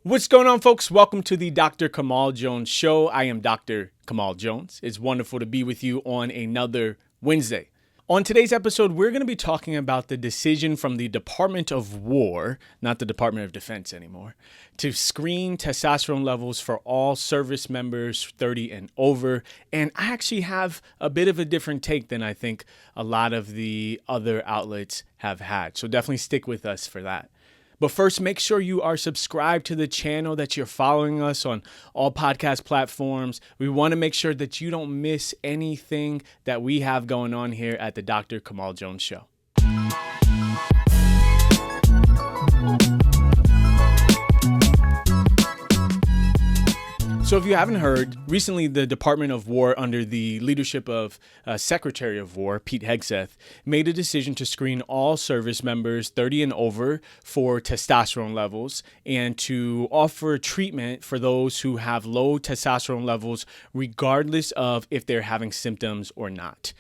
What's going on, folks? Welcome to the Dr. Kamaal Jones Show. I am Dr. Kamaal Jones. It's wonderful to be with you on another Wednesday. On today's episode, we're going to be talking about the decision from the Department of War, not the Department of Defense anymore, to screen testosterone levels for all service members 30 and over. And I actually have a bit of a different take than I think a lot of the other outlets have had. So definitely stick with us for that. But first, make sure you are subscribed to the channel, that you're following us on all podcast platforms. We want to make sure that you don't miss anything that we have going on here at the Dr. Kamaal Jones Show. So if you haven't heard, recently the Department of War, under the leadership of Secretary of War, Pete Hegseth, made a decision to screen all service members 30 and over for testosterone levels and to offer treatment for those who have low testosterone levels, regardless of if they're having symptoms or not.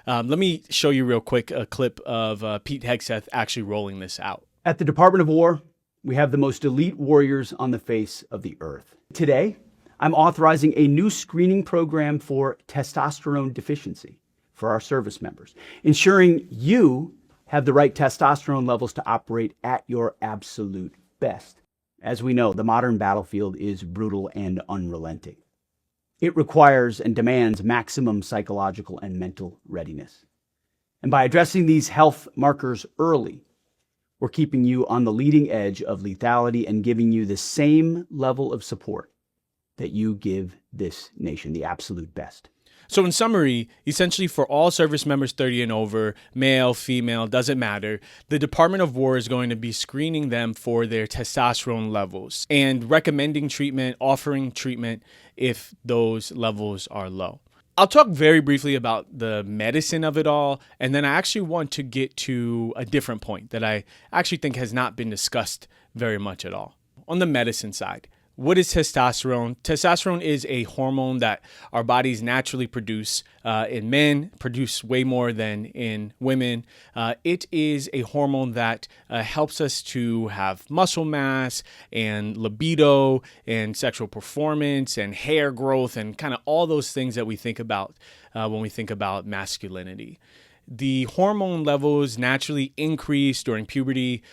Let me show you real quick a clip of Pete Hegseth actually rolling this out. At the Department of War, we have the most elite warriors on the face of the earth. Today, I'm authorizing a new screening program for testosterone deficiency for our service members, ensuring you have the right testosterone levels to operate at your absolute best. As we know, the modern battlefield is brutal and unrelenting. It requires and demands maximum psychological and mental readiness. And by addressing these health markers early, we're keeping you on the leading edge of lethality and giving you the same level of support that you give this nation, the absolute best. So in summary, essentially for all service members 30 and over, male, female, doesn't matter, the Department of War is going to be screening them for their testosterone levels and recommending treatment, offering treatment if those levels are low. I'll talk very briefly about the medicine of it all, and then I actually want to get to a different point that I actually think has not been discussed very much at all. On the medicine side, what is testosterone? Testosterone is a hormone that our bodies naturally produce. In men, produce way more than in women. It is a hormone that helps us to have muscle mass and libido and sexual performance and hair growth and kind of all those things that we think about when we think about masculinity. The hormone levels naturally increase during puberty,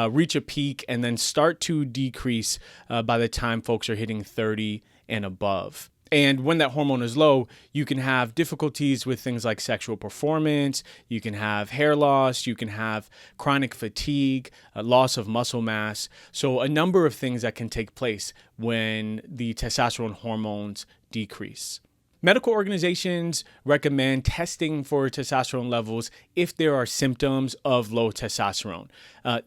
reach a peak, and then start to decrease by the time folks are hitting 30 and above. And when that hormone is low, you can have difficulties with things like sexual performance, you can have hair loss, you can have chronic fatigue, loss of muscle mass. So a number of things that can take place when the testosterone hormones decrease. Medical organizations recommend testing for testosterone levels if there are symptoms of low testosterone.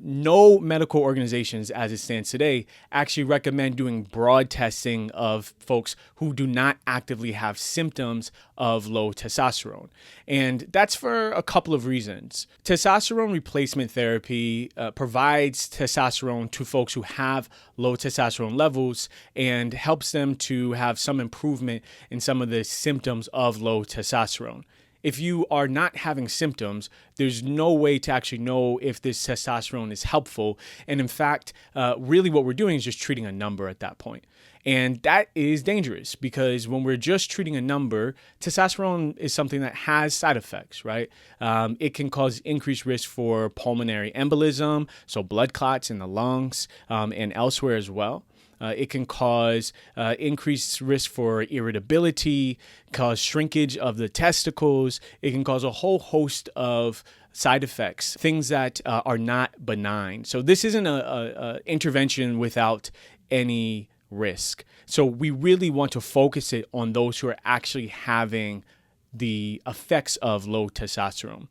No medical organizations, as it stands today, actually recommend doing broad testing of folks who do not actively have symptoms of low testosterone. And that's for a couple of reasons. Testosterone replacement therapy provides testosterone to folks who have low testosterone levels and helps them to have some improvement in some of the symptoms of low testosterone. If you are not having symptoms, there's no way to actually know if this testosterone is helpful. And in fact, really what we're doing is just treating a number at that point. And that is dangerous because when we're just treating a number, testosterone is something that has side effects, right? It can cause increased risk for pulmonary embolism, so blood clots in the lungs and elsewhere as well. It can cause increased risk for irritability, cause shrinkage of the testicles. It can cause a whole host of side effects, things that are not benign. So this isn't a intervention without any risk. So we really want to focus it on those who are actually having the effects of low testosterone.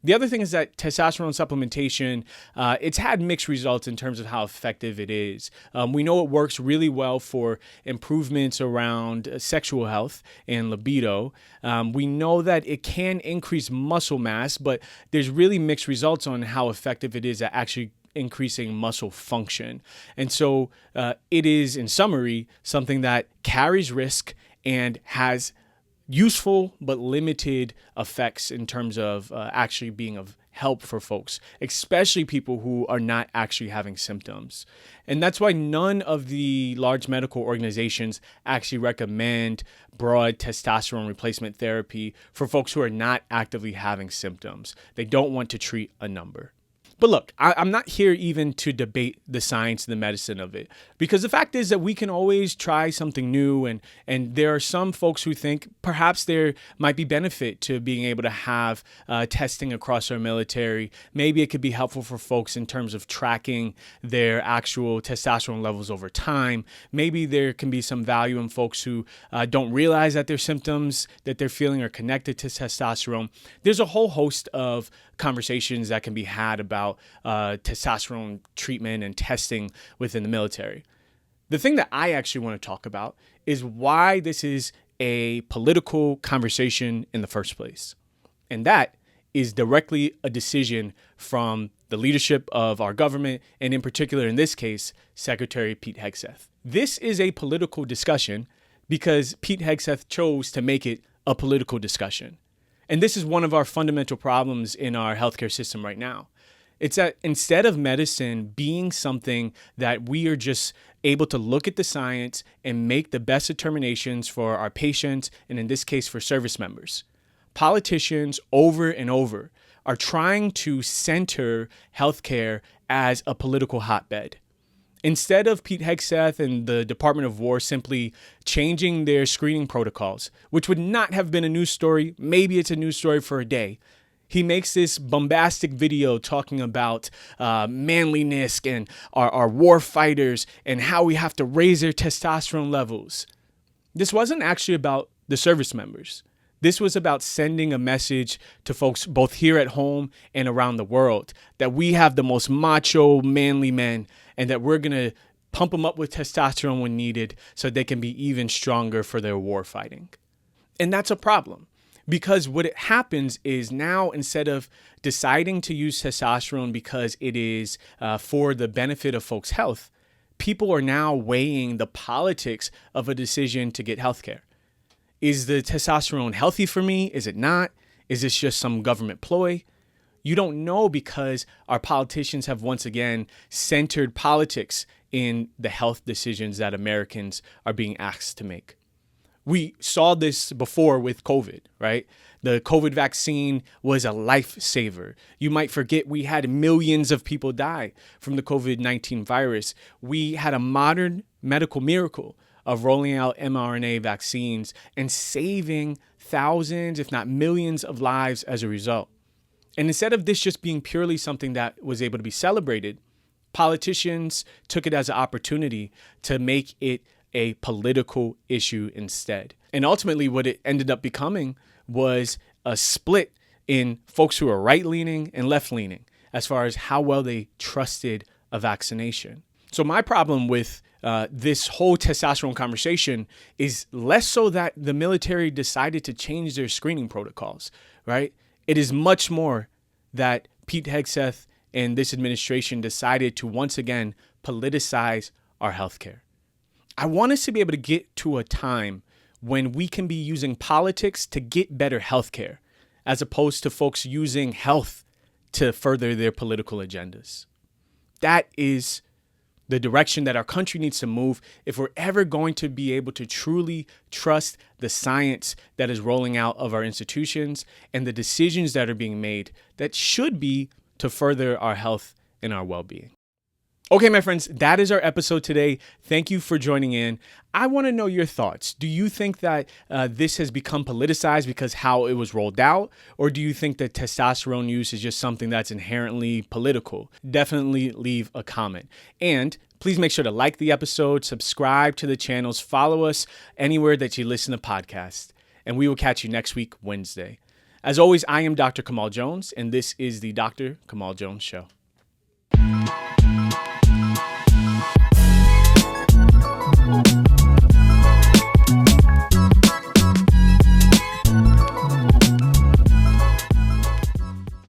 The other thing is that testosterone supplementation, it's had mixed results in terms of how effective it is. We know it works really well for improvements around sexual health and libido. We know that it can increase muscle mass, but there's really mixed results on how effective it is at actually increasing muscle function. And so it is, in summary, something that carries risk and has useful but limited effects in terms of actually being of help for folks, especially people who are not actually having symptoms. And that's why none of the large medical organizations actually recommend broad testosterone replacement therapy for folks who are not actively having symptoms. They don't want to treat a number. But look, I'm not here even to debate the science and the medicine of it, because the fact is that we can always try something new. And there are some folks who think perhaps there might be benefit to being able to have testing across our military. Maybe it could be helpful for folks in terms of tracking their actual testosterone levels over time. Maybe there can be some value in folks who don't realize that their symptoms that they're feeling are connected to testosterone. There's a whole host of conversations that can be had about testosterone treatment and testing within the military. The thing that I actually want to talk about is why this is a political conversation in the first place. And that is directly a decision from the leadership of our government, and in particular, in this case, Secretary Pete Hegseth. This is a political discussion because Pete Hegseth chose to make it a political discussion. And this is one of our fundamental problems in our healthcare system right now. It's that instead of medicine being something that we are just able to look at the science and make the best determinations for our patients, and in this case for service members, politicians over and over are trying to center healthcare as a political hotbed. Instead of Pete Hegseth and the Department of War simply changing their screening protocols, which would not have been a news story, maybe it's a news story for a day, he makes this bombastic video talking about manliness and our war fighters and how we have to raise their testosterone levels. This wasn't actually about the service members. This was about sending a message to folks both here at home and around the world that we have the most macho, manly men, and that we're going to pump them up with testosterone when needed so they can be even stronger for their war fighting. And that's a problem, because what happens is now, instead of deciding to use testosterone because it is for the benefit of folks' health, people are now weighing the politics of a decision to get healthcare. Is the testosterone healthy for me? Is it not? Is this just some government ploy? You don't know, because our politicians have once again centered politics in the health decisions that Americans are being asked to make. We saw this before with COVID, right? The COVID vaccine was a lifesaver. You might forget we had millions of people die from the COVID-19 virus. We had a modern medical miracle of rolling out mRNA vaccines and saving thousands, if not millions, of lives as a result. And instead of this just being purely something that was able to be celebrated, politicians took it as an opportunity to make it a political issue instead. And ultimately, what it ended up becoming was a split in folks who are right-leaning and left-leaning as far as how well they trusted a vaccination. So my problem with this whole testosterone conversation is less so that the military decided to change their screening protocols, right? It is much more that Pete Hegseth and this administration decided to once again politicize our healthcare. I want us to be able to get to a time when we can be using politics to get better healthcare, as opposed to folks using health to further their political agendas. That is the direction that our country needs to move if we're ever going to be able to truly trust the science that is rolling out of our institutions and the decisions that are being made that should be to further our health and our well-being. Okay, my friends, that is our episode today. Thank you for joining in. I want to know your thoughts. Do you think that this has become politicized because how it was rolled out? Or do you think that testosterone use is just something that's inherently political? Definitely leave a comment. And please make sure to like the episode, subscribe to the channels, follow us anywhere that you listen to podcasts. And we will catch you next week, Wednesday. As always, I am Dr. Kamaal Jones, and this is the Dr. Kamaal Jones Show.